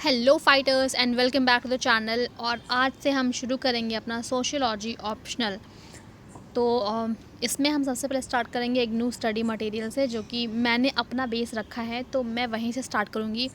Hello fighters and welcome back to the channel. और आज से हम शुरू करेंगे अपना सोशियोलॉजी ऑप्शनल। तो इसमें हम सबसे पहले स्टार्ट करेंगे एक न्यू स्टडी मटेरियल से, जो कि मैंने अपना बेस रखा है, तो मैं वहीं से स्टार्ट करूँगी।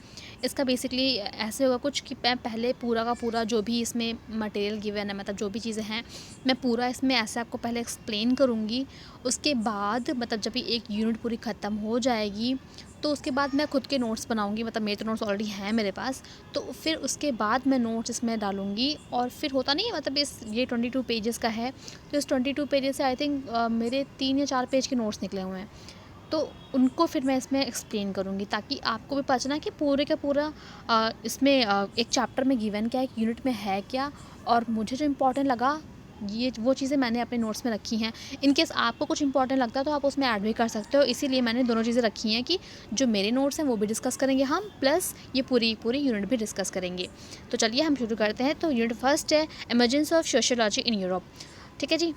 इसका बेसिकली ऐसे होगा कुछ कि मैं पहले पूरा का पूरा जो भी इसमें मटेरियल गिवन है, मतलब जो भी चीज़ें हैं, मैं पूरा इसमें ऐसे आपको पहले एक्सप्लेन करूँगी। उसके बाद मतलब जब भी एक यूनिट पूरी ख़त्म हो जाएगी तो उसके बाद मैं खुद के नोट्स बनाऊँगी। मतलब मेरे तो नोट्स ऑलरेडी हैं मेरे पास, तो फिर उसके बाद मैं नोट्स इसमें डालूँगी। और फिर होता नहीं है, मतलब इस ये 22 पेजेस का है, तो इस 22 पेजेस से आई थिंक मेरे 3 या 4 पेज के नोट्स निकले हुए हैं, तो उनको फिर मैं इसमें एक्सप्लेन करूँगी, ताकि आपको भी पता चले कि पूरे का पूरा इसमें एक चैप्टर में गिवन क्या है, एक यूनिट में है क्या। और मुझे जो इम्पोर्टेंट लगा ये वो चीज़ें मैंने अपने नोट्स में रखी हैं। इन केस आपको कुछ इंपॉर्टेंट लगता है तो आप उसमें ऐड भी कर सकते हो, इसीलिए मैंने दोनों चीज़ें रखी हैं कि जो मेरे नोट्स हैं वो भी डिस्कस करेंगे हम, प्लस ये पूरी पूरी यूनिट भी डिस्कस करेंगे। तो चलिए हम शुरू करते हैं। तो यूनिट फर्स्ट है emergency of sociology in Europe. ठीक है जी।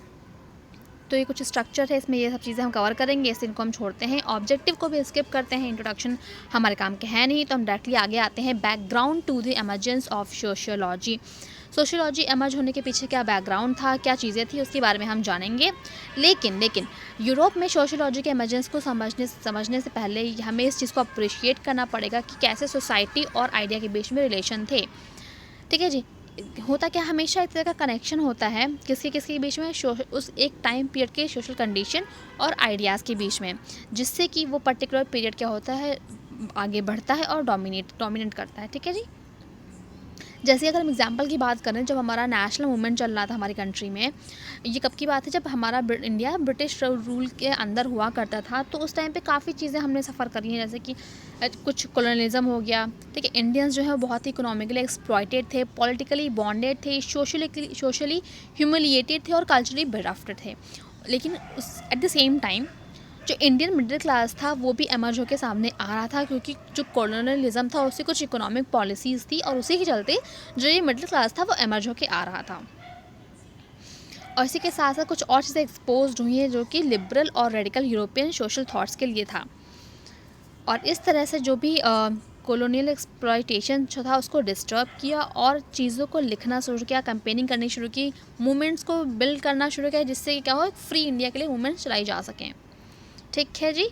तो ये कुछ स्ट्रक्चर है, इसमें ये सब चीज़ें हम कवर करेंगे, इसे इनको हम छोड़ते हैं, ऑब्जेक्टिव को भी स्किप करते हैं, इंट्रोडक्शन हमारे काम के है नहीं, तो हम डायरेक्टली आगे आते हैं। Background to the emergence of sociology. Sociology emerge होने के पीछे क्या बैकग्राउंड था, क्या चीज़ें थी, उसके बारे में हम जानेंगे। लेकिन यूरोप में सोशियोलॉजी के एमर्जेंस को समझने से पहले हमें इस चीज़ को अप्रिशिएट करना पड़ेगा कि कैसे सोसाइटी और आइडिया के बीच में रिलेशन थे। ठीक है जी। होता क्या, हमेशा एक तरह का कनेक्शन होता है किसी किसी के बीच में, उस एक टाइम पीरियड के सोशल कंडीशन और आइडियाज़ के बीच में, जिससे कि वो पर्टिकुलर पीरियड क्या होता है, आगे बढ़ता है और डोमिनेट करता है। ठीक है जी। जैसे अगर हम एग्जांपल की बात करें, जब हमारा नेशनल मूवमेंट चल रहा था हमारी कंट्री में, ये कब की बात है, जब हमारा इंडिया ब्रिटिश रूल के अंदर हुआ करता था, तो उस टाइम पे काफ़ी चीज़ें हमने सफ़र करी हैं, जैसे कि कुछ कॉलोनिज्म हो गया। ठीक है, इंडियंस जो है बहुत ही इकोनॉमिकली एक्सप्लॉयटेड थे, पॉलिटिकली बॉन्डेड थे, सोशली ह्यूमिलिएटेड थे और कल्चरली बेरफ्ट थे। लेकिन उस एट द सेम टाइम जो इंडियन मिडिल क्लास था वो भी एमर्ज होकर सामने आ रहा था, क्योंकि जो कॉलोनियलिज्म था उससे कुछ इकोनॉमिक पॉलिसीज़ थी, और उसी के चलते जो ये मिडिल क्लास था वो एमर्ज होकर आ रहा था। और इसी के साथ साथ कुछ और चीज़ें एक्सपोज हुई हैं, जो कि लिबरल और रेडिकल यूरोपियन सोशल थॉट्स के लिए था। और इस तरह से जो भी कॉलोनियल एक्सप्लॉयटेशन जो था उसको डिस्टर्ब किया, और चीज़ों को लिखना शुरू किया, कैंपेनिंग करनी शुरू की, मूवमेंट्स को बिल्ड करना शुरू किया, जिससे क्या हो, फ्री इंडिया के लिए मूवमेंट्स चलाई जा सकें। ठीक है जी।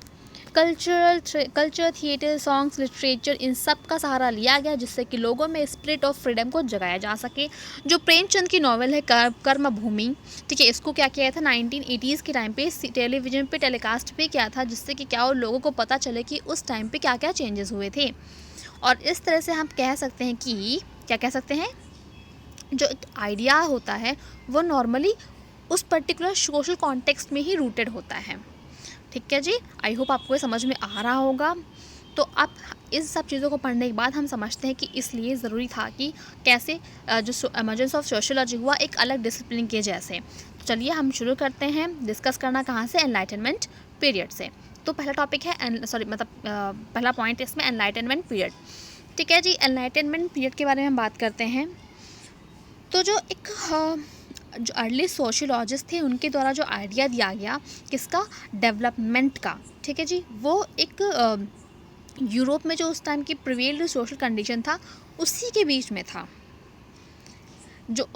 कल्चर, थिएटर, सॉन्ग्स, लिटरेचर, इन सब का सहारा लिया गया, जिससे कि लोगों में स्पिरिट ऑफ फ्रीडम को जगाया जा सके। जो प्रेमचंद की नॉवेल है कर्म भूमि, ठीक है, इसको क्या किया था 1980s के टाइम पे टेलीविज़न पे टेलीकास्ट पे किया था, जिससे कि क्या हो, लोगों को पता चले कि उस टाइम पे क्या क्या चेंजेस हुए थे। और इस तरह से हम कह सकते हैं कि क्या कह सकते हैं, जो आइडिया होता है वो नॉर्मली उस पर्टिकुलर सोशल कॉन्टेक्स्ट में ही रूटेड होता है। ठीक है जी। आई होप आपको ये समझ में आ रहा होगा। तो अब इस सब चीज़ों को पढ़ने के बाद हम समझते हैं कि इसलिए ज़रूरी था कि कैसे जो एमर्जेंस ऑफ सोशियोलॉजी हुआ एक अलग डिसिप्लिन के जैसे। तो चलिए हम शुरू करते हैं डिस्कस करना कहाँ से, एनलाइटनमेंट पीरियड से। तो पहला टॉपिक है पहला पॉइंट इसमें एनलाइटनमेंट पीरियड। ठीक है जी। एनलाइटनमेंट पीरियड के बारे में हम बात करते हैं। तो जो अर्ली सोशियोलॉजिस्ट थे उनके द्वारा जो आइडिया दिया गया किसका, डेवलपमेंट का। ठीक है जी। वो एक यूरोप में जो उस टाइम की प्रिवेल्ड सोशल कंडीशन था उसी के बीच में था। जो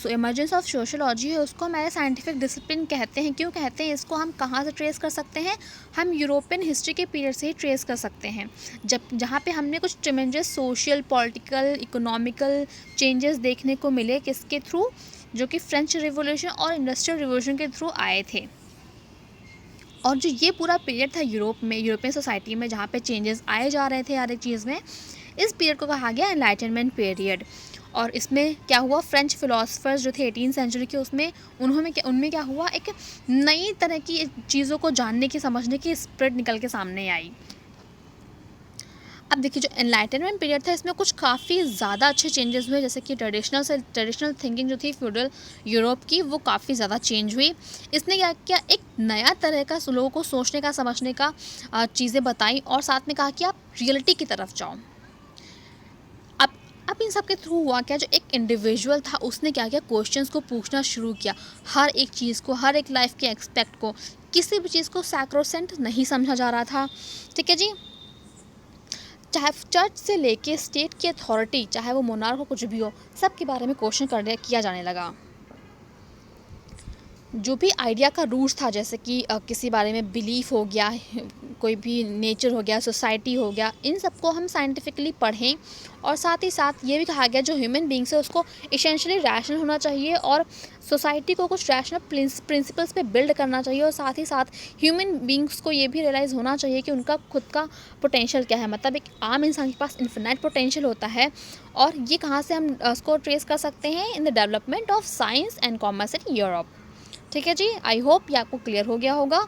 इमर्जेंस ऑफ सोशियोलॉजी है उसको हमारे साइंटिफिक डिसिप्लिन कहते हैं। क्यों कहते हैं इसको, हम कहाँ से ट्रेस कर सकते हैं, हम यूरोपियन हिस्ट्री के पीरियड से ही ट्रेस कर सकते हैं, जहाँ पे हमने कुछ tremendous social, political, economical changes देखने को मिले, किसके थ्रू, जो कि फ्रेंच रिवॉल्यूशन और इंडस्ट्रियल रिवॉल्यूशन के थ्रू आए थे। और जो ये पूरा पीरियड था यूरोपियन सोसाइटी में, जहाँ पे चेंजेस आए जा रहे थे हर एक चीज़ में, इस पीरियड को कहा गया एनलाइटनमेंट पीरियड। और इसमें क्या हुआ, फ्रेंच फिलोसफर्स जो थे 18th सेंचुरी के, उनमें क्या हुआ, एक नई तरह की चीज़ों को जानने की, समझने की स्पिरिट निकल के सामने आई। अब देखिए, जो एनलाइटनमेंट पीरियड था इसमें कुछ काफ़ी ज़्यादा अच्छे चेंजेस हुए, जैसे कि ट्रेडिशनल थिंकिंग जो थी फ्यूडल यूरोप की, वो काफ़ी ज़्यादा चेंज हुई। इसने क्या किया, एक नया तरह का लोगों को सोचने का, समझने का चीज़ें बताई, और साथ में कहा कि आप रियलिटी की तरफ जाओ। अब इन सब के थ्रू हुआ क्या, जो एक इंडिविजुअल था उसने क्या किया, क्वेश्चंस को पूछना शुरू किया, हर एक चीज़ को, हर एक लाइफ के एक्सपेक्ट को, किसी भी चीज़ को सैक्रोसेंट नहीं समझा जा रहा था। ठीक है जी। चाहे चर्च से लेके स्टेट की अथॉरिटी, चाहे वो मोनार्क हो, कुछ भी हो, सब के बारे में क्वेश्चन किया जाने लगा। जो भी आइडिया का रूट्स था, जैसे कि किसी बारे में बिलीफ हो गया, कोई भी नेचर हो गया, सोसाइटी हो गया, इन सबको हम साइंटिफिकली पढ़ें। और साथ ही साथ ये भी कहा गया जो ह्यूमन बींग्स है उसको इसेंशियली रैशनल होना चाहिए और सोसाइटी को कुछ रैशनल प्रिंसिपल्स पे बिल्ड करना चाहिए। और साथ ही साथ ह्यूमन बींग्स को ये भी रियलाइज़ होना चाहिए कि उनका खुद का पोटेंशियल क्या है। मतलब एक आम इंसान के पास इन्फिनाइट पोटेंशियल होता है, और ये कहाँ से हम उसको ट्रेस कर सकते हैं, in the development of science and commerce in Europe. ठीक है जी, आई होप ये आपको क्लियर हो गया होगा।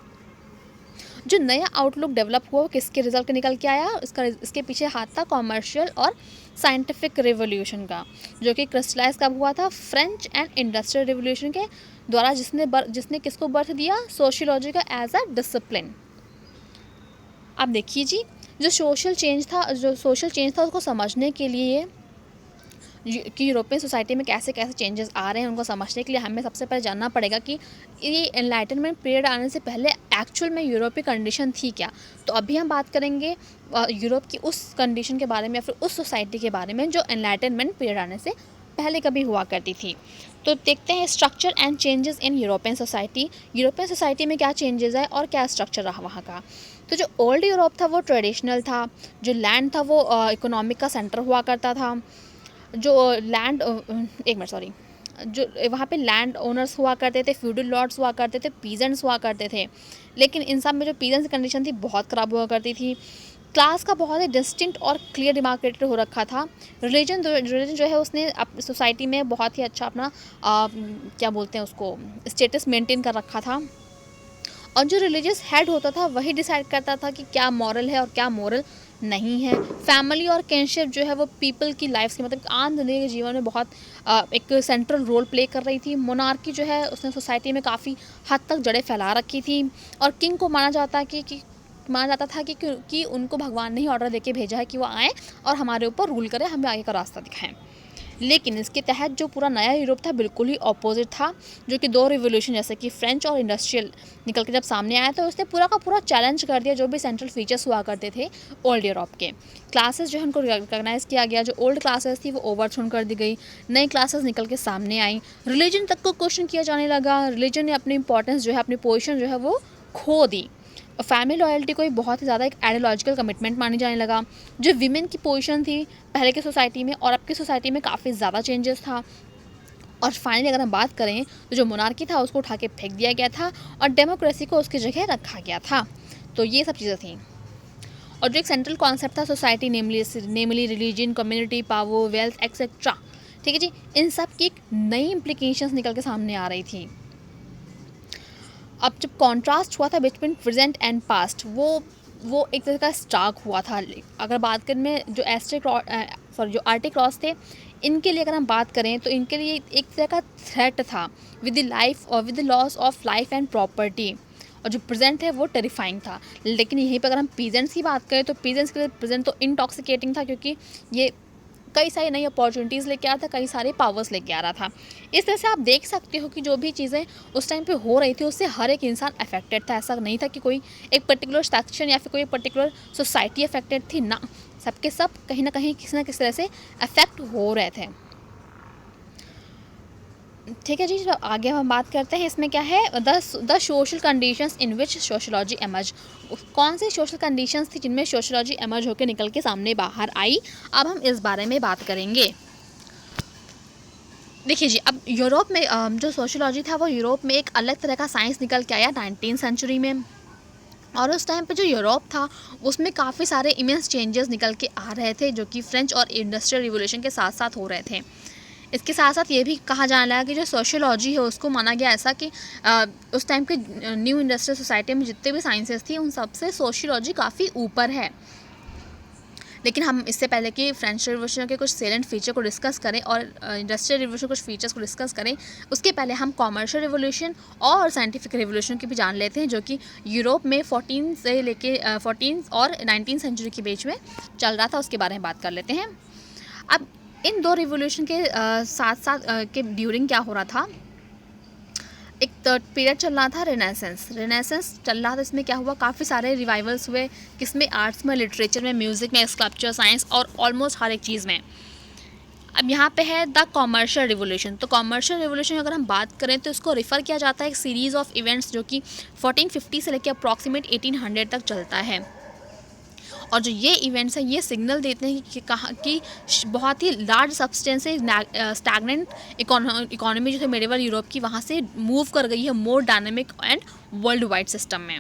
जो नया आउटलुक डेवलप हुआ वो किसके रिजल्ट के निकल के आया, इसके पीछे हाथ था कॉमर्शियल और साइंटिफिक रिवोल्यूशन का, जो कि क्रिस्टलाइज कब हुआ था, फ्रेंच एंड इंडस्ट्रियल रिवोल्यूशन के द्वारा, जिसने किसको बर्थ दिया, सोशियोलॉजी का एज अ डिसिप्लिन। अब देखिए जी, जो सोशल चेंज था उसको समझने के लिए कि यूरोपियन सोसाइटी में कैसे कैसे चेंजेस आ रहे हैं, उनको समझने के लिए हमें सबसे पहले जानना पड़ेगा कि ये एनलाइटनमेंट पीरियड आने से पहले एक्चुअल में यूरोप की कंडीशन थी क्या। तो अभी हम बात करेंगे यूरोप की उस कंडीशन के बारे में या फिर उस सोसाइटी के बारे में जो एनलाइटनमेंट पीरियड आने से पहले कभी हुआ करती थी। तो देखते हैं structure and changes in European society. European society में क्या चेंजेस है और क्या स्ट्रक्चर रहा वहाँ का। तो जो ओल्ड यूरोप था वो ट्रेडिशनल था, जो लैंड था वो इकोनॉमिक का सेंटर हुआ करता था। जो लैंड एक मिनट सॉरी जो वहाँ पे लैंड ओनर्स हुआ करते थे, फ्यूडल लॉर्ड्स हुआ करते थे, पीजेंट्स हुआ करते थे। लेकिन इन सब में जो पीजेंट्स की कंडीशन थी बहुत ख़राब हुआ करती थी। क्लास का बहुत ही डिस्टिंक्ट और क्लियर डिमार्केटेड हो रखा था। रिलीजन जो है उसने सोसाइटी में बहुत ही अच्छा अपना क्या बोलते हैं उसको, स्टेटस मेंटेन कर रखा था। और जो रिलीजियस हेड होता था वही डिसाइड करता था कि क्या मॉरल है और क्या मॉरल नहीं है। फैमिली और किनशिप जो है वो पीपल की लाइफ की, मतलब आम जिंदगी के जीवन में बहुत एक सेंट्रल रोल प्ले कर रही थी। मोनार्की जो है उसने सोसाइटी में काफ़ी हद तक जड़ें फैला रखी थी। और किंग को माना जाता था कि उनको भगवान ने ही ऑर्डर देके भेजा है कि वो आएँ और हमारे ऊपर रूल करें, हमें आगे का रास्ता दिखाएं। लेकिन इसके तहत जो पूरा नया यूरोप था बिल्कुल ही अपोजिट था, जो कि दो रिवोल्यूशन जैसे कि फ्रेंच और इंडस्ट्रियल निकल के जब सामने आया तो उसने पूरा का पूरा चैलेंज कर दिया जो भी सेंट्रल फीचर्स हुआ करते थे ओल्ड यूरोप के। क्लासेस जो है उनको रिकॉग्नाइज किया गया, जो ओल्ड क्लासेस थी वो ओवरथ्रोन कर दी गई, नई क्लासेस निकल के सामने आई। रिलीजन तक को क्वेश्चन किया जाने लगा, रिलीजन ने अपनी इंपॉर्टेंस जो है, अपनी पोजिशन जो है वो खो दी। फैमिली लॉयल्टी को बहुत ही ज़्यादा एक आइडियोलॉजिकल कमिटमेंट मानी जाने लगा। जो विमेन की पोजीशन थी पहले की सोसाइटी में और अब की सोसाइटी में काफ़ी ज़्यादा चेंजेस था। और फाइनली अगर हम बात करें तो जो मोनार्की था उसको उठा के फेंक दिया गया था और डेमोक्रेसी को उसकी जगह रखा गया था। तो ये सब चीज़ें थी। और जो एक सेंट्रल कॉन्सेप्ट था society, namely religion, community, power, wealth etcetera, ठीक है जी, इन सब की एक नई इम्प्लीकेशंस निकल के सामने आ रही थी। अब जब कॉन्ट्रास्ट हुआ था बिटवीन प्रेजेंट एंड पास्ट, वो एक तरह का स्टार्क हुआ था। अगर बात करें में जो जो आर्टिक क्रॉस थे, इनके लिए अगर हम बात करें तो इनके लिए एक तरह का थ्रेट था विद द लाइफ और with the loss of life and property. और जो प्रेजेंट है वो टेरिफाइंग था। लेकिन यहीं पर अगर हम पीजेंट्स की बात करें तो पीजेंट्स के लिए प्रेजेंट तो इंटॉक्सिकेटिंग था, क्योंकि ये कई सारी नई अपॉर्चुनिटीज़ लेके आ रहा था, कई सारे पावर्स लेके आ रहा था। इस तरह से आप देख सकते हो कि जो भी चीज़ें उस टाइम पे हो रही थी उससे हर एक इंसान अफेक्टेड था। ऐसा नहीं था कि कोई एक पर्टिकुलर सेक्शन या फिर कोई पर्टिकुलर सोसाइटी अफेक्टेड थी, ना, सबके सब कहीं ना कहीं किसी ना किसी तरह से अफेक्ट हो रहे थे। ठीक है जी, तो आगे हम बात करते हैं इसमें क्या है, the social conditions in which sociology emerge. कौन सी सोशल कंडीशंस थी जिनमें सोशोलॉजी एमर्ज होकर निकल के सामने बाहर आई। अब हम इस बारे में बात करेंगे। देखिए जी, अब यूरोप में जो सोशोलॉजी था वो यूरोप में एक अलग तरह का साइंस निकल के आया 19वीं सेंचुरी में। और उस टाइम पे जो यूरोप था उसमें काफ़ी सारे इमेंस चेंजेस निकल के आ रहे थे, जो कि फ्रेंच और इंडस्ट्रियल रिवोल्यूशन के साथ साथ हो रहे थे। इसके साथ साथ ये भी कहा जाने लगा कि जो सोशियोलॉजी है उसको माना गया ऐसा कि उस टाइम के न्यू इंडस्ट्रियल सोसाइटी में जितने भी साइंसेस थी उन सबसे सोशियोलॉजी काफ़ी ऊपर है। लेकिन हम इससे पहले कि फ्रेंच रिवोल्यूशन के कुछ सेलेंट फीचर को डिस्कस करें और इंडस्ट्रियल रिवोल्यूशन कुछ फीचर्स को डिस्कस करें, उसके पहले हम कॉमर्शियल रिवोल्यूशन और साइंटिफिक रिवोल्यूशन की भी जान लेते हैं, जो कि यूरोप में 14 से लेके 14 और 19 सेंचुरी के बीच में चल रहा था। उसके बारे में बात कर लेते हैं। अब इन दो रिवोल्यूशन के साथ साथ के ड्यूरिंग क्या हो रहा था, एक तो पीरियड चल रहा था रेनेसेंस चल रहा था। इसमें क्या हुआ, काफ़ी सारे रिवाइवल्स हुए, किसमें, आर्ट्स में, लिटरेचर में, म्यूज़िक में, स्कल्पचर, साइंस और ऑलमोस्ट हर एक चीज़ में। अब यहाँ पे है द कॉमर्शियल रिवोल्यूशन। तो कॉमर्शियल रिवोल्यूशन अगर हम बात करें तो इसको रिफ़र किया जाता है एक सीरीज़ ऑफ इवेंट्स जो कि 1450 से लेकर अप्रॉक्सीमेट 1800 तक चलता है। और जो ये इवेंट्स हैं ये सिग्नल देते हैं कि कहाँ कि बहुत ही लार्ज सब्सटेंस से स्टैगनेंट इकोनॉमी जो है मेडिवल यूरोप की, वहाँ से मूव कर गई है more dynamic and world wide system में।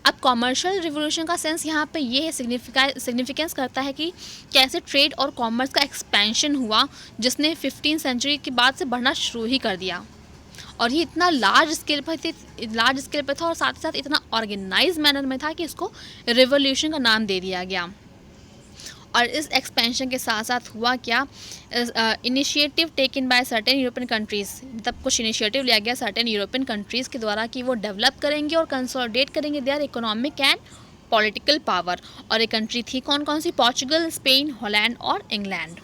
अब कॉमर्शियल रिवोल्यूशन का सेंस यहाँ पे ये है, सिग्निफिकेंस करता है कि कैसे ट्रेड और कॉमर्स का एक्सपेंशन हुआ, जिसने 15वीं सेंचुरी के बाद से बढ़ना शुरू ही कर दिया। और ये इतना लार्ज स्केल पर था और साथ ही साथ इतना ऑर्गेनाइज मैनर में था कि इसको रिवोल्यूशन का नाम दे दिया गया। और इस एक्सपेंशन के साथ साथ हुआ क्या, initiative taken by certain European countries, मतलब कुछ इनिशिएटिव लिया गया सर्टेन यूरोपियन कंट्रीज़ के द्वारा कि वो डेवलप करेंगे और कंसोलिडेट करेंगे their economic and political power. और एक कंट्री थी कौन कौन सी, पोर्चुगल, स्पेन, हॉलैंड और इंग्लैंड।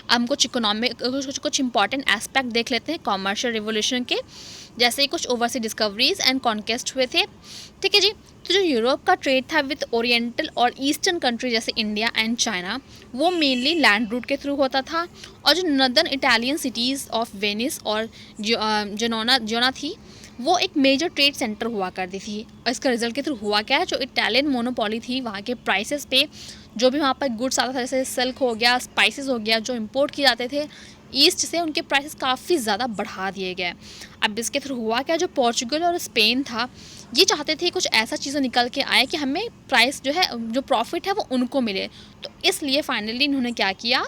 अब हम कुछ इंपॉर्टेंट एस्पेक्ट देख लेते हैं कॉमर्शियल रिवोल्यूशन के, जैसे कुछ ओवरसी डिस्कवरीज एंड कॉन्क्वेस्ट हुए थे। ठीक है जी। तो जो यूरोप का ट्रेड था विद ओरिएंटल और ईस्टर्न कंट्री जैसे इंडिया एंड चाइना, वो मेनली लैंड रूट के थ्रू होता था। और जो northern Italian cities of Venice और जोना थी, वो एक मेजर ट्रेड सेंटर हुआ करती थी। और इसका रिजल्ट के थ्रू हुआ क्या है, जो इटालियन मोनोपोली थी वहाँ के प्राइसेस पे, जो भी वहाँ पर गुड्स आता था जैसे सिल्क हो गया, स्पाइसेस हो गया, जो इंपोर्ट किए जाते थे ईस्ट से, उनके प्राइसेस काफ़ी ज़्यादा बढ़ा दिए गए। अब इसके थ्रू हुआ क्या, जो पोर्चुगल और स्पेन था ये चाहते थे कुछ ऐसा चीज़ें निकल के आए कि हमें प्राइस जो है, जो प्रॉफिट है वो उनको मिले। तो इसलिए फाइनली इन्होंने क्या किया,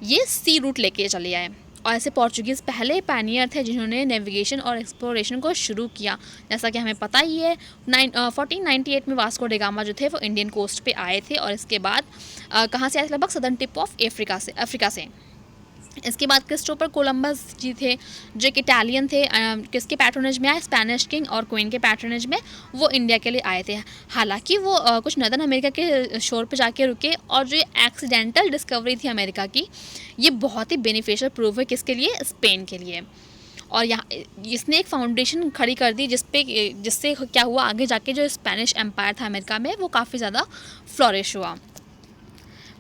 ये सी रूट लेके चले आए। और ऐसे पोर्चुगीज़ पहले पैनियर थे जिन्होंने नेविगेशन और एक्सप्लोरेशन को शुरू किया। जैसा कि हमें पता ही है 1498 में वास्को डिगामा जो थे वो इंडियन कोस्ट पे आए थे। और इसके बाद कहाँ से आए, लगभग सदर्न टिप ऑफ अफ्रीका से। इसके बाद क्रिस्टोफर कोलंबस जी थे जो एक इटालियन थे, किसके पैट्रोनेज में आए, स्पेनिश किंग और क्वीन के पैट्रोनेज में वो इंडिया के लिए आए थे। हालांकि वो कुछ नॉर्दर्न अमेरिका के शोर पे जाके रुके। और जो ये एक्सीडेंटल डिस्कवरी थी अमेरिका की, ये बहुत ही बेनिफिशियल प्रूव है किसके लिए, स्पेन के लिए। और यहाँ इसने एक फाउंडेशन खड़ी कर दी जिससे क्या हुआ, आगे जाके जो स्पेनिश एम्पायर था अमेरिका में वो काफ़ी ज़्यादा फ्लॉरिश हुआ।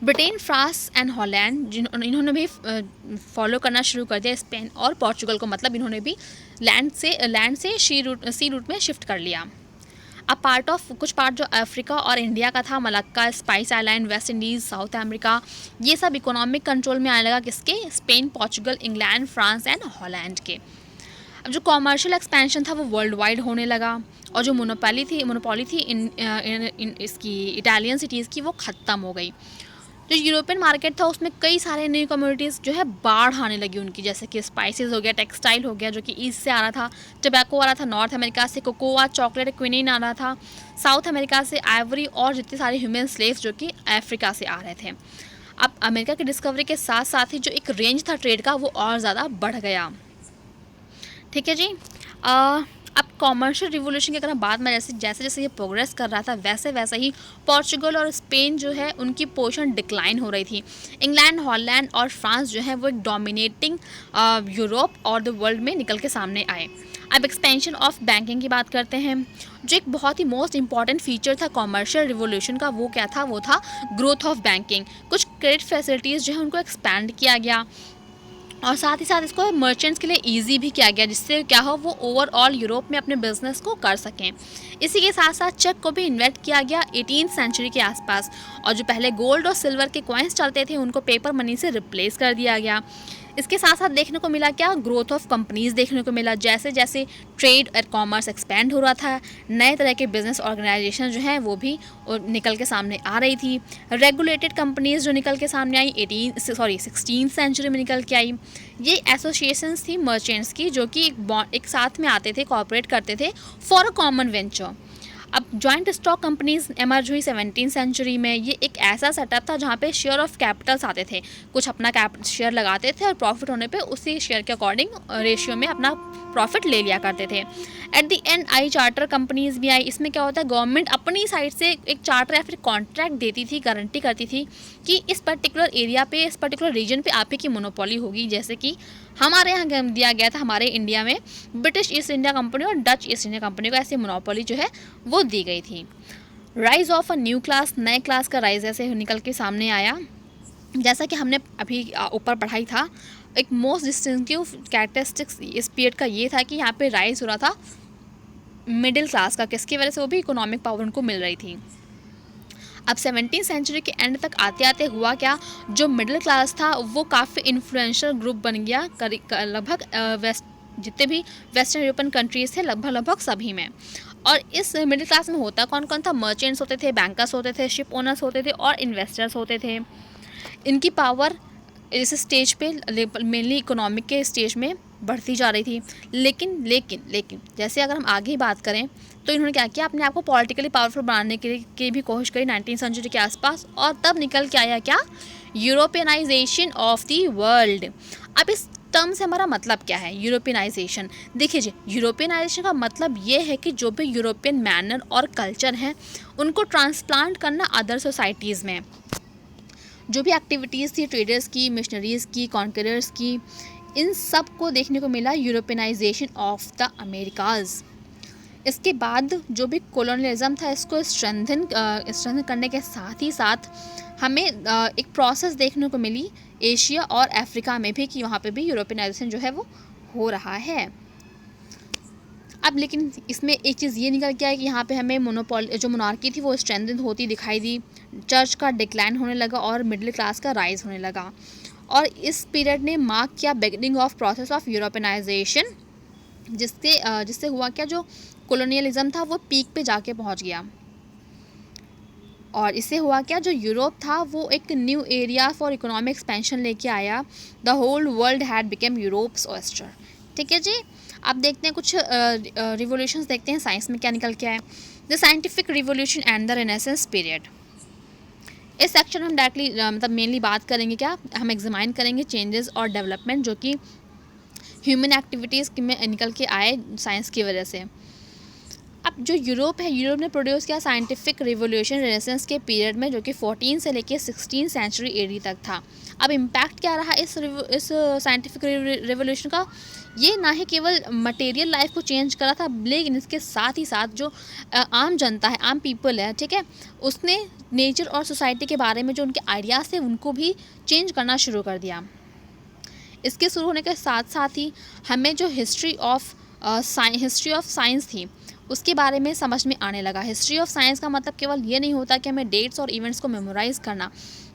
ब्रिटेन, फ्रांस एंड हॉलैंड इन्होंने भी फॉलो करना शुरू कर दिया स्पेन और पोर्चुगल को, मतलब इन्होंने भी लैंड से सी रूट में शिफ्ट कर लिया। अब कुछ पार्ट जो अफ्रीका और इंडिया का था, Malacca, spice island, West Indies, south America, ये सब इकोनॉमिक कंट्रोल में आने लगा किसके, Spain, Portugal, England, France and Holland के। अब जो कॉमर्शियल एक्सपेंशन था वो वर्ल्ड वाइड होने लगा। और जो मोनोपोली थी इसकी इटालियन सिटीज़ की, वो ख़त्म हो गई। जो यूरोपियन मार्केट था उसमें कई सारे न्यू कम्युनिटीज़ जो है बाढ़ आने लगी उनकी, जैसे कि स्पाइसेस हो गया, टेक्सटाइल हो गया जो कि ईस्ट से आ रहा था, टबैको आ रहा था नॉर्थ अमेरिका से, कोकोआ, चॉकलेट, क्विनीन आ रहा था साउथ अमेरिका से, आइवरी और जितने सारे ह्यूमन स्लेव्स जो कि अफ्रीका से आ रहे थे। अब अमेरिका की डिस्कवरी के साथ साथ ही जो एक रेंज था ट्रेड का वो और ज़्यादा बढ़ गया। ठीक है जी। अब कॉमर्शियल रिवोल्यूशन की अगर हम बात में जैसे ये प्रोग्रेस कर रहा था वैसे ही पोर्चुगल और स्पेन जो है उनकी पोजीशन डिक्लाइन हो रही थी। इंग्लैंड, हॉलैंड और फ्रांस जो है वो एक डोमिनेटिंग यूरोप और द वर्ल्ड में निकल के सामने आए। अब एक्सपेंशन ऑफ बैंकिंग की बात करते हैं। जो एक बहुत ही मोस्ट इंपॉर्टेंट फीचर था कॉमर्शियल रिवोल्यूशन का वो क्या था, वो था ग्रोथ ऑफ बैंकिंग। कुछ क्रेडिट फैसिलिटीज़ जो है उनको एक्सपैंड किया गया और साथ ही साथ इसको मर्चेंट्स के लिए इजी भी किया गया, जिससे क्या हो वो ओवरऑल यूरोप में अपने बिजनेस को कर सकें। इसी के साथ साथ चेक को भी इन्वेंट किया गया 18th सेंचुरी के आसपास। और जो पहले गोल्ड और सिल्वर के कॉइन्स चलते थे उनको पेपर मनी से रिप्लेस कर दिया गया। इसके साथ साथ देखने को मिला क्या, ग्रोथ ऑफ कंपनीज देखने को मिला। जैसे जैसे ट्रेड और कॉमर्स एक्सपेंड हो रहा था, नए तरह के बिजनेस ऑर्गेनाइजेशन जो हैं वो भी निकल के सामने आ रही थी। रेगुलेटेड कंपनीज जो निकल के सामने आई 16th सेंचुरी में निकल के आई। ये एसोसिएशंस थी मर्चेंट्स की जो कि एक साथ में आते थे, कॉपरेट करते थे फॉर अ कॉमन वेंचर। अब जॉइंट स्टॉक कंपनीज एमर्ज हुई 17th सेंचुरी में। ये एक ऐसा सेटअप था जहाँ पे शेयर ऑफ कैपिटल्स आते थे, कुछ अपना शेयर लगाते थे और प्रॉफिट होने पे उसी शेयर के अकॉर्डिंग रेशियो में अपना प्रॉफिट ले लिया करते थे। At the and I charter companies भी आई। इसमें क्या होता है, गवर्नमेंट अपनी साइड से एक चार्टर या फिर कॉन्ट्रैक्ट देती थी, गारंटी करती थी कि इस पर्टिकुलर एरिया पे, इस पर्टिकुलर रीजन पे आप ही की मोनोपोली होगी। जैसे कि हमारे यहाँ दिया गया था, हमारे इंडिया में ब्रिटिश ईस्ट इंडिया कंपनी और डच ईस्ट इंडिया कंपनी को ऐसी मोनोपोली जो है वो दी गई थी। Rise of a new class, नए क्लास का राइज ऐसे निकल के सामने आया। जैसा कि हमने अभी ऊपर पढ़ाई था, एक मोस्ट डिस्टिंक्टिव कैरेक्टरिस्टिक्स इस पीरियड का ये था कि यहाँ पे राइज हो रहा था मिडिल क्लास का, किसकी वजह से, वो भी इकोनॉमिक पावर उनको मिल रही थी। अब 17th सेंचुरी के एंड तक आते आते हुआ क्या, जो मिडिल क्लास था वो काफ़ी इन्फ्लुएंशियल ग्रुप बन गया, लगभग जितने भी वेस्टर्न यूरोपियन कंट्रीज़ थे लगभग सभी में। और इस मिडिल क्लास में होता कौन कौन था, मर्चेंट्स होते थे, बैंकर्स होते थे, शिप ओनर्स होते थे और इन्वेस्टर्स होते थे। इनकी पावर इस स्टेज पे मेनली इकोनॉमिक के स्टेज में बढ़ती जा रही थी। लेकिन जैसे अगर हम आगे ही बात करें तो इन्होंने क्या किया, अपने आप को पॉलिटिकली पावरफुल बनाने की भी कोशिश करी 19th सेंचुरी के आसपास। और तब निकल के आया क्या, यूरोपियनाइजेशन ऑफ द वर्ल्ड। अब इस टर्म से हमारा मतलब क्या है, यूरोपियनाइजेशन। देखिए जी, यूरोपियनाइजेशन का मतलब ये है कि जो भी यूरोपियन मैनर और कल्चर हैं उनको ट्रांसप्लांट करना अदर सोसाइटीज़ में। जो भी एक्टिविटीज़ थी ट्रेडर्स की, मिशनरीज़ की, कॉन्करर्स की, इन सब को देखने को मिला यूरोपियनाइजेशन ऑफ द अमेरिकाज़। इसके बाद जो भी कॉलोनियलिज्म था इसको स्ट्रेंथन करने के साथ ही साथ हमें एक प्रोसेस देखने को मिली एशिया और अफ्रीका में भी, कि वहाँ पे भी यूरोपियनाइजेशन जो है वो हो रहा है। अब लेकिन इसमें एक चीज़ ये निकल के आई कि यहाँ पे हमें जो मोनार्की थी वो स्ट्रेंथन होती दिखाई दी, चर्च का डिक्लाइन होने लगा और मिडिल क्लास का राइज होने लगा। और इस पीरियड ने मार्क किया बिगिनिंग ऑफ प्रोसेस ऑफ यूरोपियनाइजेशन, जिससे हुआ क्या, जो कॉलोनियलिज्म था वो पीक पे जाके पहुँच गया। और इससे हुआ क्या, जो यूरोप था वो एक new area for economic expansion लेके आया। The whole world had become Europe's oyster. ठीक है जी। अब देखते हैं कुछ रिवोल्यूशंस, देखते हैं साइंस में क्या निकल के आए। The scientific revolution and the renaissance period. इस सेक्शन में हम डायरेक्टली मतलब मेनली बात करेंगे, क्या हम एग्जामाइन करेंगे चेंजेस और डेवलपमेंट जो कि ह्यूमन एक्टिविटीज़ में निकल के आए साइंस की वजह से। अब जो यूरोप है, यूरोप ने प्रोड्यूस किया साइंटिफिक रिवोल्यूशन रेनेसेंस के पीरियड में, जो कि 14 से लेके 16 सेंचुरी एडी तक था। अब इम्पैक्ट क्या रहा इस साइंटिफिक रिवोल्यूशन का, ये ना ही केवल मटेरियल लाइफ को चेंज करा था, लेकिन इसके साथ ही साथ जो आम जनता है, आम पीपल है, ठीक है, उसने नेचर और सोसाइटी के बारे में जो उनके आइडियाज़ थे उनको भी चेंज करना शुरू कर दिया। इसके शुरू होने के साथ साथ ही हमें जो हिस्ट्री ऑफ साइंस थी उसके बारे में समझ में आने लगा। हिस्ट्री ऑफ साइंस का मतलब केवल ये नहीं होता कि हमें डेट्स और इवेंट्स को मेमोराइज़ करना,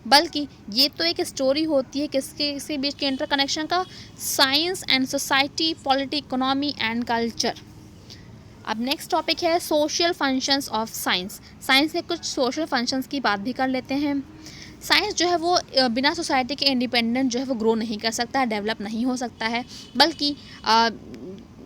बल्कि ये तो एक स्टोरी होती है किसी बीच के इंटरकनेक्शन का, science and society, polity, economy and culture. अब नेक्स्ट टॉपिक है social functions of science. Science के कुछ सोशल फंक्शंस की बात भी कर लेते हैं। साइंस जो है वो बिना सोसाइटी के इंडिपेंडेंट जो है वो ग्रो नहीं कर सकता है, डेवलप नहीं हो सकता है, बल्कि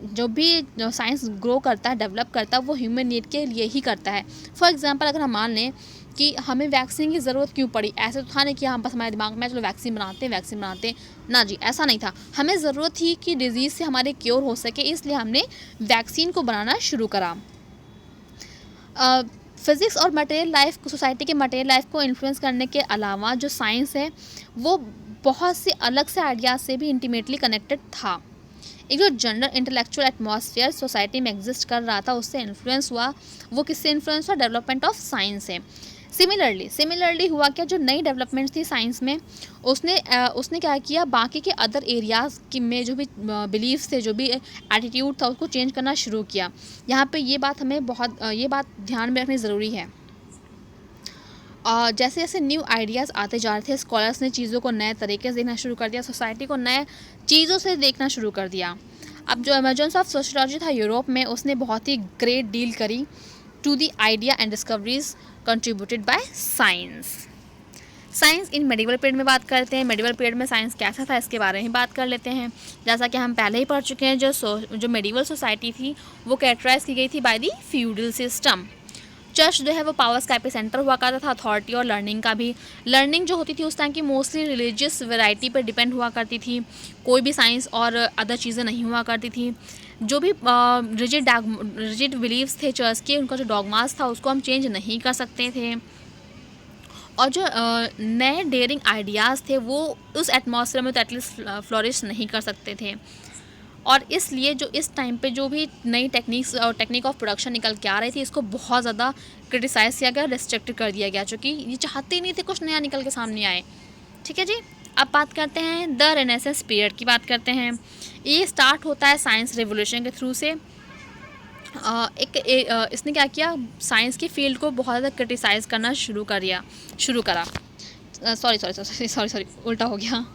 जो भी साइंस ग्रो करता है, डेवलप करता है, वो ह्यूमन नीड के लिए ही करता है। फॉर एग्जांपल अगर हम मान लें कि हमें वैक्सीन की ज़रूरत क्यों पड़ी, ऐसे तो था नहीं कि हम बस हमारे दिमाग में चलो वैक्सीन बनाते हैं, ना जी, ऐसा नहीं था। हमें ज़रूरत थी कि डिज़ीज़ से हमारे क्योर हो सके, इसलिए हमने वैक्सीन को बनाना शुरू करा। फिज़िक्स और मटेरियल लाइफ, सोसाइटी के मटेरियल लाइफ को इन्फ्लुएंस करने के अलावा जो साइंस है वो बहुत से अलग से आइडियाज़ से भी इंटीमेटली कनेक्टेड था। एक जो जनरल इंटेलेक्चुअल एटमॉस्फेयर सोसाइटी में एग्जिस्ट कर रहा था उससे इन्फ्लुएंस हुआ। वो किससे इन्फ्लुएंस हुआ, डेवलपमेंट ऑफ साइंस से। सिमिलरली हुआ क्या, जो नई डेवलपमेंट्स थी साइंस में उसने क्या किया, बाकी के अदर एरियाज़ में जो भी बिलीव्स थे, जो भी एटीट्यूड था उसको चेंज करना शुरू किया। यहाँ पे ये बात ध्यान में रखनी ज़रूरी है। जैसे जैसे न्यू आइडियाज़ आते जा रहे थे, स्कॉलर्स ने चीज़ों को नए तरीके से देखना शुरू कर दिया, सोसाइटी को नए चीज़ों से देखना शुरू कर दिया। अब जो इमर्जेंस ऑफ सोशियोलॉजी था यूरोप में, उसने बहुत ही ग्रेट डील करी to the idea and discoveries contributed by science. Science in medieval period में बात करते हैं। मेडिवल पीरियड में साइंस कैसा था इसके बारे में बात कर लेते हैं। जैसा कि हम पहले ही पढ़ चुके हैं, जो मेडिवल सोसाइटी थी वो कैरेक्टराइज की गई थी by the feudal system. Church जो है वो पावर्स का एपिसेंटर हुआ करता था, अथॉरिटी और लर्निंग का भी। लर्निंग जो होती थी उस टाइम की मोस्टली रिलीजियस वैरायटी पर डिपेंड हुआ करती थी, कोई भी साइंस और अदर चीज़ें नहीं हुआ करती थी। जो भी रिजिड बिलीव्स थे चर्च के, उनका जो डॉगमास था उसको हम चेंज नहीं कर सकते थे। और जो नए डेयरिंग आइडियाज़ थे वो उस एटमॉस्फेयर में तो एटलीस्ट फ्लोरिश नहीं कर सकते थे। और इसलिए जो इस टाइम पे जो भी नई टेक्निक्स और टेक्निक ऑफ प्रोडक्शन निकल के आ रही थी, इसको बहुत ज़्यादा क्रिटिसाइज़ किया गया, रिस्ट्रिक्ट कर दिया गया, क्योंकि ये चाहते ही नहीं थे कुछ नया निकल के सामने आए। ठीक है जी। अब बात करते हैं द रेनेसेंस पीरियड की, बात करते हैं। ये स्टार्ट होता है साइंस रेवोल्यूशन के थ्रू से। इसने क्या किया, साइंस की फील्ड को बहुत ज़्यादा क्रिटिसाइज़ करना शुरू करा। सॉरी उल्टा हो गया।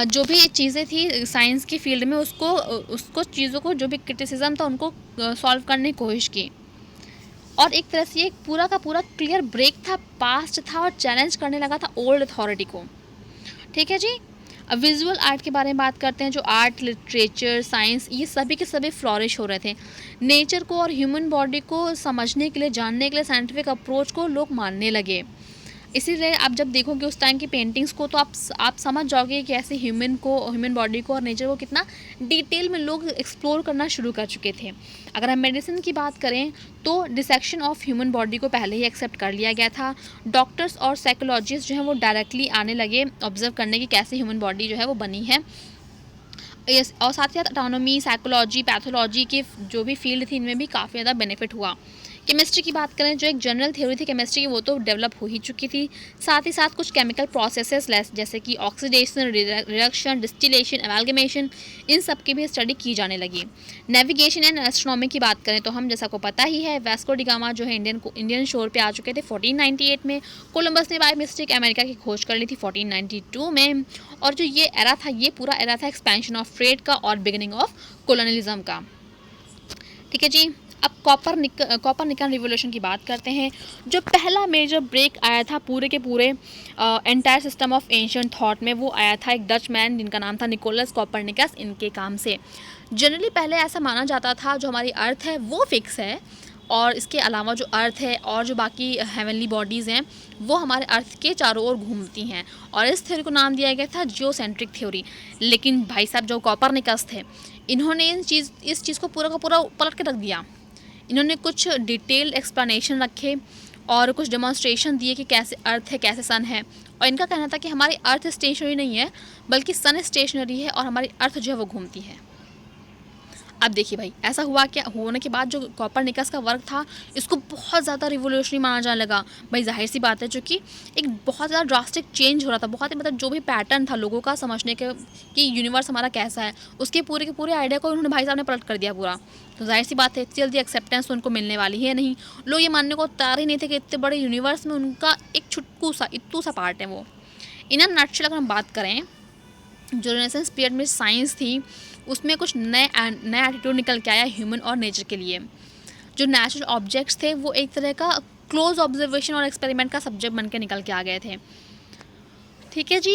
जो भी चीज़ें थी साइंस की फील्ड में, उसको चीज़ों को जो भी क्रिटिसिज्म था उनको सॉल्व करने की कोशिश की। और एक तरह से ये पूरा का पूरा क्लियर ब्रेक था, पास्ट था, और चैलेंज करने लगा था ओल्ड अथॉरिटी को। ठीक है जी। अब विजुअल आर्ट के बारे में बात करते हैं। जो आर्ट, लिटरेचर, साइंस, ये सभी के सभी फ्लॉरिश हो रहे थे। नेचर को और ह्यूमन बॉडी को समझने के लिए, जानने के लिए साइंटिफिक अप्रोच को लोग मानने लगे। इसीलिए आप जब देखोगे उस टाइम की पेंटिंग्स को तो आप समझ जाओगे कि ऐसे ह्यूमन बॉडी को और नेचर को कितना डिटेल में लोग एक्सप्लोर करना शुरू कर चुके थे। अगर हम मेडिसिन की बात करें तो डिसेक्शन ऑफ ह्यूमन बॉडी को पहले ही एक्सेप्ट कर लिया गया था। डॉक्टर्स और साइकोलॉजिस्ट जो हैं वो डायरेक्टली आने लगे ऑब्जर्व करने की कैसे ह्यूमन बॉडी जो है वो बनी है। और साथ ही साथ एटोनॉमी, साइकोलॉजी, पैथोलॉजी के जो भी फील्ड थी इनमें भी काफ़ी ज़्यादा बेनिफिट हुआ। केमिस्ट्री की बात करें, जो एक जनरल थ्योरी थी केमिस्ट्री की वो तो डेवलप हो ही चुकी थी। साथ ही साथ कुछ केमिकल प्रोसेसेस जैसे कि ऑक्सीडेशन, रिडक्शन, डिस्टिलेशन, एमाल्गमेशन, इन सब की भी स्टडी की जाने लगी। नेविगेशन एंड एस्ट्रोनॉमी की बात करें तो हम जैसा को पता ही है, वास्को डी गामा जो है इंडियन शोर पे आ चुके थे 1498 में। कोलंबस ने बाय मिस्टेक अमेरिका की खोज कर ली थी 1492 में। और जो ये एरा था, ये पूरा एरा था एक्सपेंशन ऑफ ट्रेड का और बिगिनिंग ऑफ कोलोनलिज्म का। ठीक है जी। अब कॉपरनिकन रिवोल्यूशन की बात करते हैं। जो पहला मेजर ब्रेक आया था पूरे के पूरे entire system of ancient thought में, वो आया था एक डच मैन जिनका नाम था निकोलस कॉपरनिकस। इनके काम से जनरली पहले ऐसा माना जाता था जो हमारी अर्थ है वो फिक्स है, और इसके अलावा जो अर्थ है और जो बाकी हेवनली बॉडीज़ हैं वो हमारे अर्थ के चारों ओर घूमती हैं, और इस थ्योरी को नाम दिया गया था जियोसेंट्रिक थ्योरी। लेकिन भाई साहब जो कॉपरनिकस थे, इन्होंने इस चीज़ को पूरा का पूरा पलट के रख दिया। इन्होंने कुछ डिटेल एक्सप्लेनेशन रखे और कुछ डेमोन्स्ट्रेशन दिए कि कैसे अर्थ है, कैसे सन है। और इनका कहना था कि हमारी अर्थ स्टेशनरी नहीं है बल्कि सन स्टेशनरी है, और हमारी अर्थ जो है वो घूमती है। अब देखिए भाई, ऐसा हुआ क्या, होने के बाद जो कॉपरनिकस का वर्क था इसको बहुत ज़्यादा रिवोल्यूशनरी माना जाने लगा। भाई जाहिर सी बात है, चूँकि एक बहुत ज़्यादा ड्रास्टिक चेंज हो रहा था, बहुत ही मतलब जो भी पैटर्न था लोगों का समझने के कि यूनिवर्स हमारा कैसा है, उसके पूरे के पूरे आइडिया को उन्होंने भाई साहब ने पलट कर दिया पूरा। तो जाहिर सी बात है इतनी जल्दी एक्सेप्टेंस उनको मिलने वाली है नहीं। लोग ये मानने को तैयार ही नहीं थे कि इतने बड़े यूनिवर्स में उनका एक इतू सा पार्ट है वो। इन अ नटशेल अगर हम बात करें, जो रेनेसेंस पीरियड में साइंस थी उसमें कुछ नया एटीट्यूड निकल के आया ह्यूमन और नेचर के लिए। जो नेचुरल ऑब्जेक्ट्स थे वो एक तरह का क्लोज ऑब्जर्वेशन और एक्सपेरिमेंट का सब्जेक्ट बन के निकल के आ गए थे। ठीक है जी।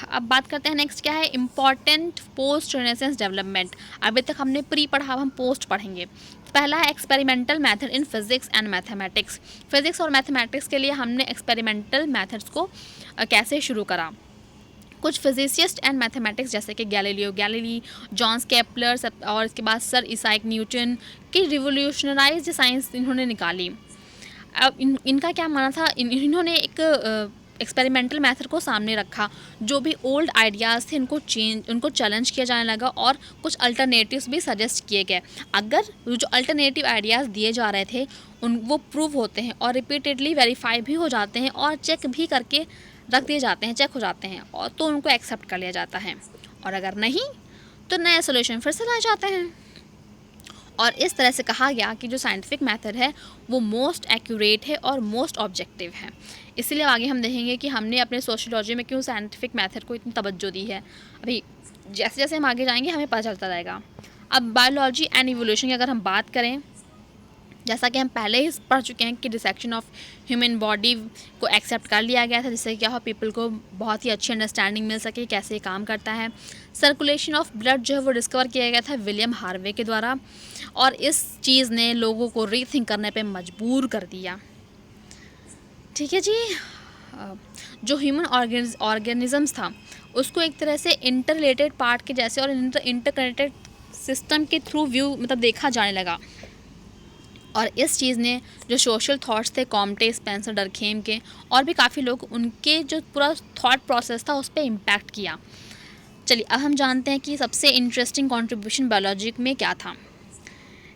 अब बात करते हैं नेक्स्ट क्या है, इम्पॉर्टेंट पोस्ट रेनेसेंस डेवलपमेंट। अभी तक हमने प्री पढ़ा, अब हम पोस्ट पढ़ेंगे। पहला है experimental method in physics and mathematics. Physics और मैथमेटिक्स के लिए हमने एक्सपेरिमेंटल मेथड्स को कैसे शुरू करा। कुछ फिजिसिस्ट एंड मैथमेटिक्स जैसे कि गैलीलियो गैलीली, जॉन केपलर और इसके बाद सर इसाक न्यूटन की रिवोल्यूशनराइज्ड साइंस इन्होंने निकाली। अब इनका क्या मानना था, इन्होंने एक एक्सपेरिमेंटल मेथड को सामने रखा। जो भी ओल्ड आइडियाज़ थे उनको चैलेंज किया जाने लगा और कुछ अल्टरनेटिव्स भी सजेस्ट किए गए। अगर जो अल्टरनेटिव आइडियाज़ दिए जा रहे थे वो प्रूव होते हैं और रिपीटेडली वेरीफाई भी हो जाते हैं और चेक भी करके रख दिए जाते हैं, चेक हो जाते हैं, और तो उनको एक्सेप्ट कर लिया जाता है। और अगर नहीं तो नए सोल्यूशन फिर से लाए जाते हैं। और इस तरह से कहा गया कि जो साइंटिफिक मेथड है वो मोस्ट एक्यूरेट है और मोस्ट ऑब्जेक्टिव है। इसीलिए आगे हम देखेंगे कि हमने अपने सोशियोलॉजी में क्यों साइंटिफिक मेथड को इतनी तवज्जो दी है। अभी जैसे जैसे हम आगे जाएंगे हमें पता चलता रहेगा। अब बायोलॉजी एंड इवोल्यूशन की अगर हम बात करें जैसा कि हम पहले ही पढ़ चुके हैं कि डिसेक्शन ऑफ ह्यूमन बॉडी को एक्सेप्ट कर लिया गया था, जिससे क्या हो पीपल को बहुत ही अच्छी अंडरस्टैंडिंग मिल सके कैसे ये काम करता है। सर्कुलेशन ऑफ ब्लड जो है वो डिस्कवर किया गया था विलियम हार्वे के द्वारा, और इस चीज़ ने लोगों को रीथिंक करने पे मजबूर कर दिया। ठीक है जी। जो ह्यूमन ऑर्गेनिजम्स था उसको एक तरह से इंटररिलेटेड पार्ट के जैसे और इंटरकनेक्टेड सिस्टम के थ्रू व्यू मतलब देखा जाने लगा, और इस चीज़ ने जो सोशल थॉट्स थे कॉम्टे, स्पेंसर, डरखेम के और भी काफ़ी लोग, उनके जो पूरा थॉट प्रोसेस था उस पर इम्पैक्ट किया। चलिए अब हम जानते हैं कि सबसे इंटरेस्टिंग कंट्रीब्यूशन बायोलॉजी में क्या था।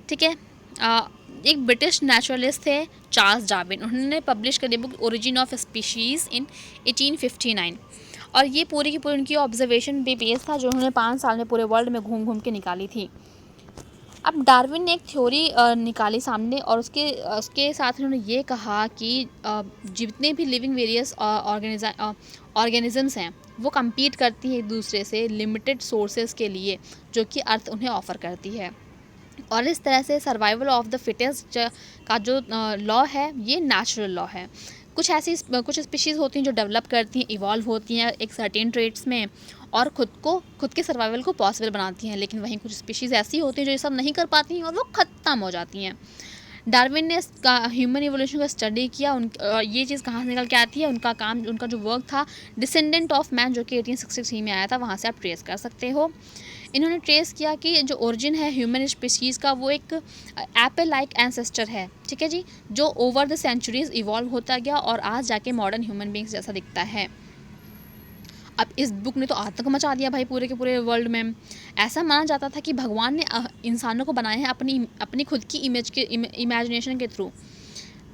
ठीक है, एक ब्रिटिश नेचुरलिस्ट थे चार्ल्स डार्विन, उन्होंने पब्लिश करी बुक ओरिजिन ऑफ स्पीशीज़ इन 1859, और ये पूरी की पूरी उनकी ऑब्जर्वेशन पे बेस था जो उन्होंने 5 साल में पूरे वर्ल्ड में घूम घूम के निकाली थी। अब डार्विन ने एक थ्योरी निकाली सामने, और उसके साथ उन्होंने ये कहा कि जितने भी लिविंग वेरियस ऑर्गेनिजम्स हैं वो compete करती हैं एक दूसरे से लिमिटेड सोर्सेज के लिए जो कि अर्थ उन्हें ऑफ़र करती है, और इस तरह से सर्वाइवल ऑफ द फिटेस्ट का जो लॉ है ये नेचुरल लॉ है। कुछ स्पीशीज़ होती हैं जो डेवलप करती हैं, इवॉल्व होती हैं एक सर्टेन ट्रेट्स में और खुद के सर्वाइवल को पॉसिबल बनाती हैं, लेकिन वहीं कुछ स्पीशीज़ ऐसी होती हैं जो ये सब नहीं कर पाती हैं और वो ख़त्म हो जाती हैं। डार्विन ने ह्यूमन इवोल्यूशन का स्टडी किया, ये चीज़ कहाँ से निकल के आती है, उनका जो वर्क था डिसेंडेंट ऑफ मैन जो कि 1863 में आया था, वहाँ से आप ट्रेस कर सकते हो। इन्होंने ट्रेस किया कि जो ओरिजिन है ह्यूमन स्पीशीज़ का वो एक एप्पल लाइक एंसेस्टर है। ठीक है जी, जो ओवर द सेंचुरीज इवॉल्व होता गया और आज जाके मॉडर्न ह्यूमन बींग्स जैसा दिखता है। अब इस बुक ने तो आतंक मचा दिया भाई पूरे के पूरे वर्ल्ड में। ऐसा माना जाता था कि भगवान ने इंसानों को बनाए हैं अपनी खुद की इमेजिनेशन के थ्रू,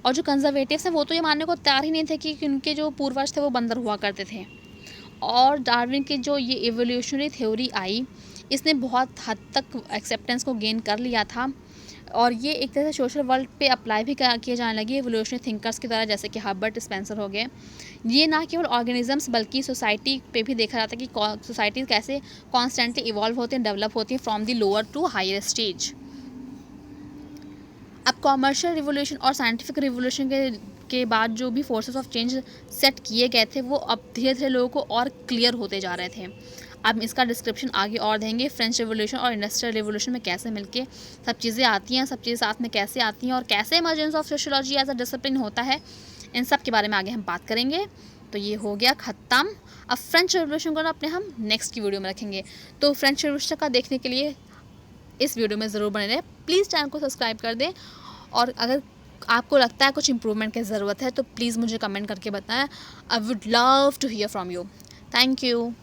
और जो कंजर्वेटिव्स हैं वो तो ये मानने को तैयार ही नहीं थे कि उनके जो पूर्वज थे वो बंदर हुआ करते थे। और डार्विन की जो ये एवोल्यूशनरी थ्योरी आई इसने बहुत हद तक एक्सेप्टेंस को गेन कर लिया था, और ये एक तरह से सोशल वर्ल्ड पे अप्लाई भी किए जाने लगी एवोल्यूशनरी थिंकर्स की तरह, जैसे कि हर्बर्ट स्पेंसर हो गए। ये ना केवल ऑर्गेनिजम्स बल्कि सोसाइटी पे भी देखा जाता है कि सोसाइटी कैसे कॉन्स्टेंटली इवॉल्व होती हैं, डेवलप होती हैं from the lower to higher stage. अब कॉमर्शियल रिवोल्यूशन और साइंटिफिक रिवोल्यूशन के बाद जो भी फोर्सेस ऑफ चेंज सेट किए गए थे वो अब धीरे धीरे लोगों को और क्लियर होते जा रहे थे। अब इसका डिस्क्रिप्शन आगे और देंगे, फ्रेंच रिवोल्यूशन और इंडस्ट्रियल रिवोल्यूशन में कैसे मिलके सब चीज़ें आती हैं, सब चीज़ें साथ में कैसे आती हैं, और कैसे emergence of sociology as a discipline होता है, इन सब के बारे में आगे हम बात करेंगे। तो ये हो गया ख़त्म। अब फ्रेंच रिवोल्यूशन को अपने हम नेक्स्ट की वीडियो में रखेंगे। तो फ्रेंच रिवोल्यूशन का देखने के लिए इस वीडियो में ज़रूर बने रहें। प्लीज़ चैनल को सब्सक्राइब कर दें, और अगर आपको लगता है कुछ इम्प्रूवमेंट की ज़रूरत है तो प्लीज़ मुझे कमेंट करके बताएं। I would love to hear from you. Thank you.